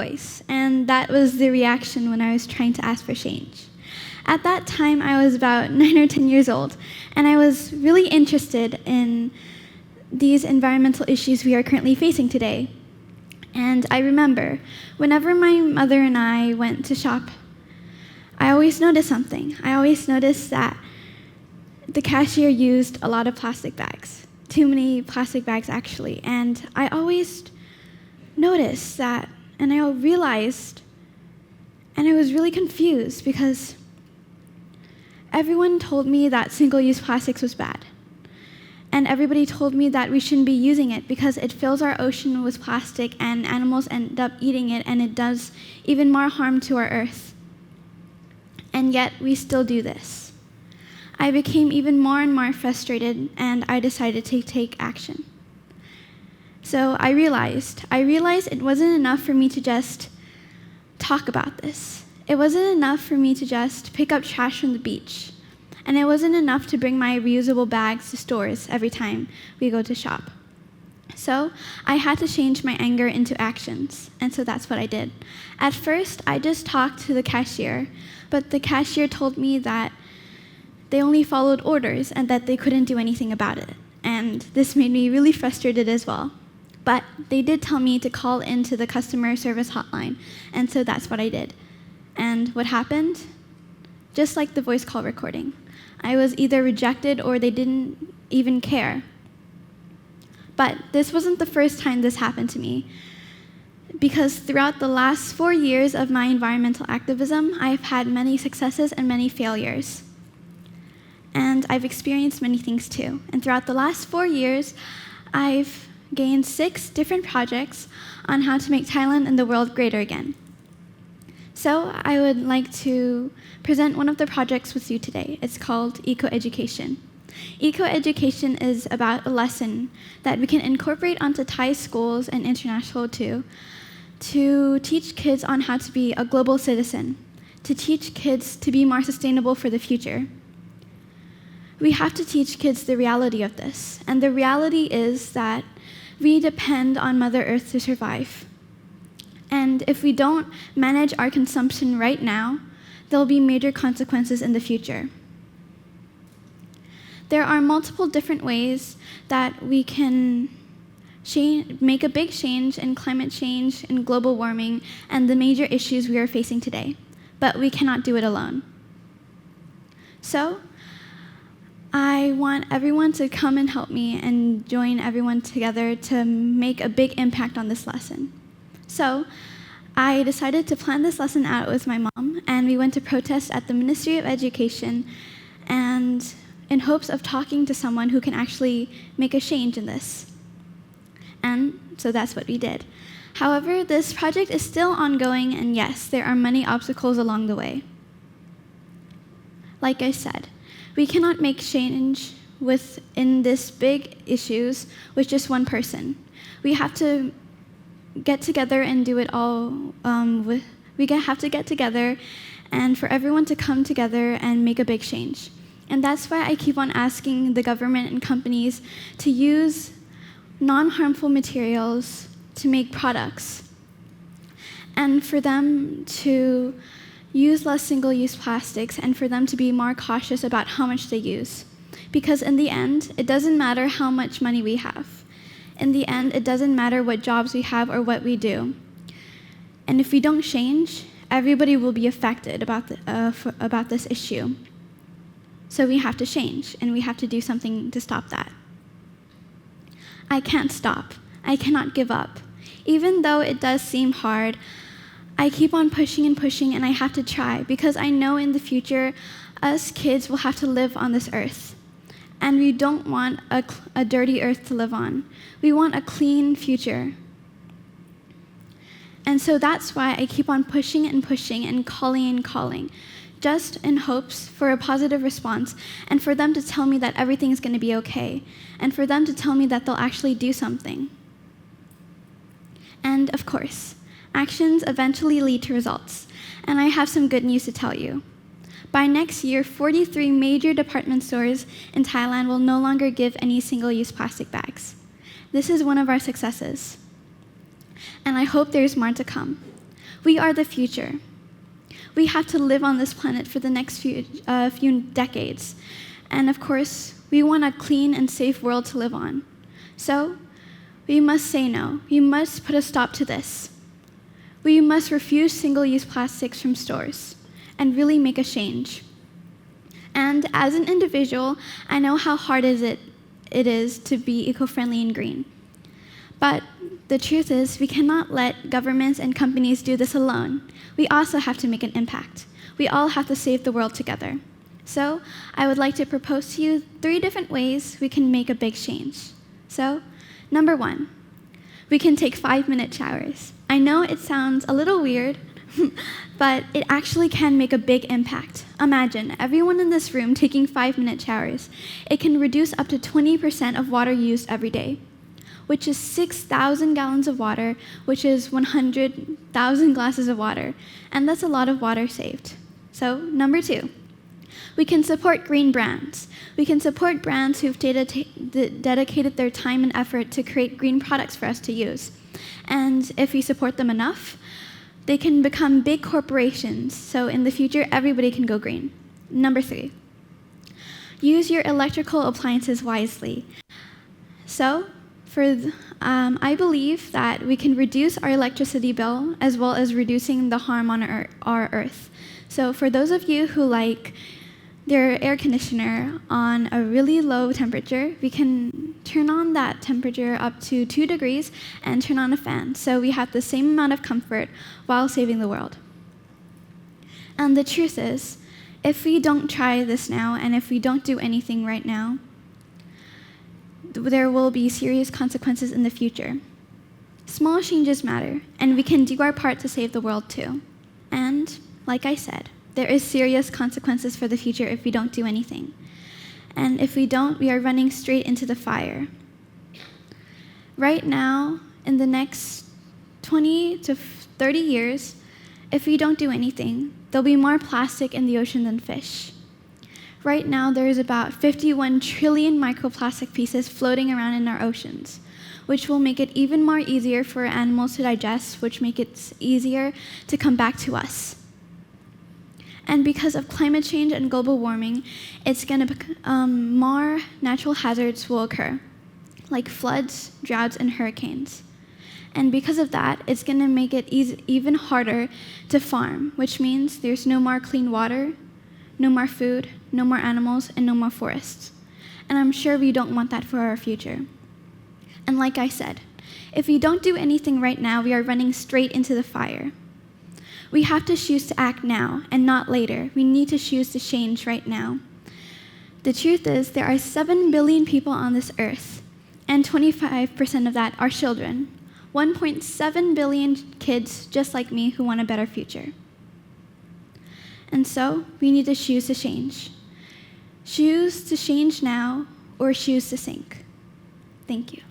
voice, and that was the reaction when I was trying to ask for change. At that time, I was about 9 or 10 years old, and I was really interested in these environmental issues we are currently facing today. And I remember, whenever my mother and I went to shop, I always noticed something. I always noticed that the cashier used a lot of plastic bags, too many plastic bags actually, and I always noticed that, and I realized, and I was really confused because everyone told me that single-use plastics was bad. And everybody told me that we shouldn't be using it because it fills our ocean with plastic and animals end up eating it, and it does even more harm to our earth. And yet, we still do this. I became even more and more frustrated, and I decided to take action. So I realized it wasn't enough for me to just talk about this. It wasn't enough for me to just pick up trash from the beach. And it wasn't enough to bring my reusable bags to stores every time we go to shop. So I had to change my anger into actions, and so that's what I did. At first, I just talked to the cashier, but the cashier told me that they only followed orders and that they couldn't do anything about it. And this made me really frustrated as well. But they did tell me to call into the customer service hotline, and so that's what I did. And what happened? Just like the voice call recording, I was either rejected or they didn't even care. But this wasn't the first time this happened to me, because throughout the last 4 years of my environmental activism, I've had many successes and many failures. And I've experienced many things too. And throughout the last 4 years, I've gained 6 different projects on how to make Thailand and the world greater again. So I would like to present one of the projects with you today. It's called Eco-Education. Eco-Education is about a lesson that we can incorporate onto Thai schools and international too, to teach kids on how to be a global citizen, to teach kids to be more sustainable for the future. We have to teach kids the reality of this, and the reality is that we depend on Mother Earth to survive. And if we don't manage our consumption right now, there'll be major consequences in the future. There are multiple different ways that we can make a big change in climate change and global warming and the major issues we are facing today, but we cannot do it alone. So, I want everyone to come and help me and join everyone together to make a big impact on this lesson. So I decided to plan this lesson out with my mom, and we went to protest at the Ministry of Education and in hopes of talking to someone who can actually make a change in this. And so that's what we did. However, this project is still ongoing, and yes, there are many obstacles along the way. Like I said, we cannot make change in this big issues with just one person. We have to get together and do it all. Have to get together and for everyone to come together and make a big change. And that's why I keep on asking the government and companies to use non-harmful materials to make products, and for them to use less single-use plastics, and for them to be more cautious about how much they use. Because in the end, it doesn't matter how much money we have. In the end, it doesn't matter what jobs we have or what we do. And if we don't change, everybody will be affected about this issue. So we have to change, and we have to do something to stop that. I can't stop. I cannot give up. Even though it does seem hard, I keep on pushing and pushing, and I have to try, because I know in the future, us kids will have to live on this earth. And we don't want a dirty earth to live on. We want a clean future. And so that's why I keep on pushing and pushing and calling, just in hopes for a positive response, and for them to tell me that everything is going to be okay, and for them to tell me that they'll actually do something. And of course, actions eventually lead to results, and I have some good news to tell you. By next year, 43 major department stores in Thailand will no longer give any single-use plastic bags. This is one of our successes, and I hope there's more to come. We are the future. We have to live on this planet for the next few decades. And of course, we want a clean and safe world to live on. So, we must say no. We must put a stop to this. We must refuse single-use plastics from stores and really make a change. And as an individual, I know how hard it is to be eco-friendly and green. But the truth is, we cannot let governments and companies do this alone. We also have to make an impact. We all have to save the world together. So, I would like to propose to you 3 different ways we can make a big change. So, number 1, we can take 5-minute showers. I know it sounds a little weird, but it actually can make a big impact. Imagine everyone in this room taking 5-minute showers. It can reduce up to 20% of water used every day, which is 6,000 gallons of water, which is 100,000 glasses of water, and that's a lot of water saved. So, number 2, we can support green brands. We can support brands who've dedicated their time and effort to create green products for us to use. And if we support them enough, they can become big corporations, so in the future, everybody can go green. Number 3, use your electrical appliances wisely. So, I believe that we can reduce our electricity bill as well as reducing the harm on our Earth. So for those of you who like their air conditioner on a really low temperature, we can turn on that temperature up to 2 degrees and turn on a fan, so we have the same amount of comfort while saving the world. And the truth is, if we don't try this now, and if we don't do anything right now, there will be serious consequences in the future. Small changes matter, and we can do our part to save the world too. And, like I said, there is serious consequences for the future if we don't do anything. And if we don't, we are running straight into the fire. Right now, in the next 20 to 30 years, if we don't do anything, there'll be more plastic in the ocean than fish. Right now, there is about 51 trillion microplastic pieces floating around in our oceans, which will make it even more easier for animals to digest, which make it easier to come back to us. And because of climate change and global warming, it's going to more natural hazards will occur, like floods, droughts, and hurricanes. And because of that, it's going to make it even harder to farm, which means there's no more clean water, no more food, no more animals, and no more forests. And I'm sure we don't want that for our future. And like I said, if we don't do anything right now, we are running straight into the fire. We have to choose to act now and not later. We need to choose to change right now. The truth is, there are 7 billion people on this earth, and 25% of that are children. 1.7 billion kids just like me who want a better future. And so, we need to choose to change. Choose to change now or choose to sink. Thank you.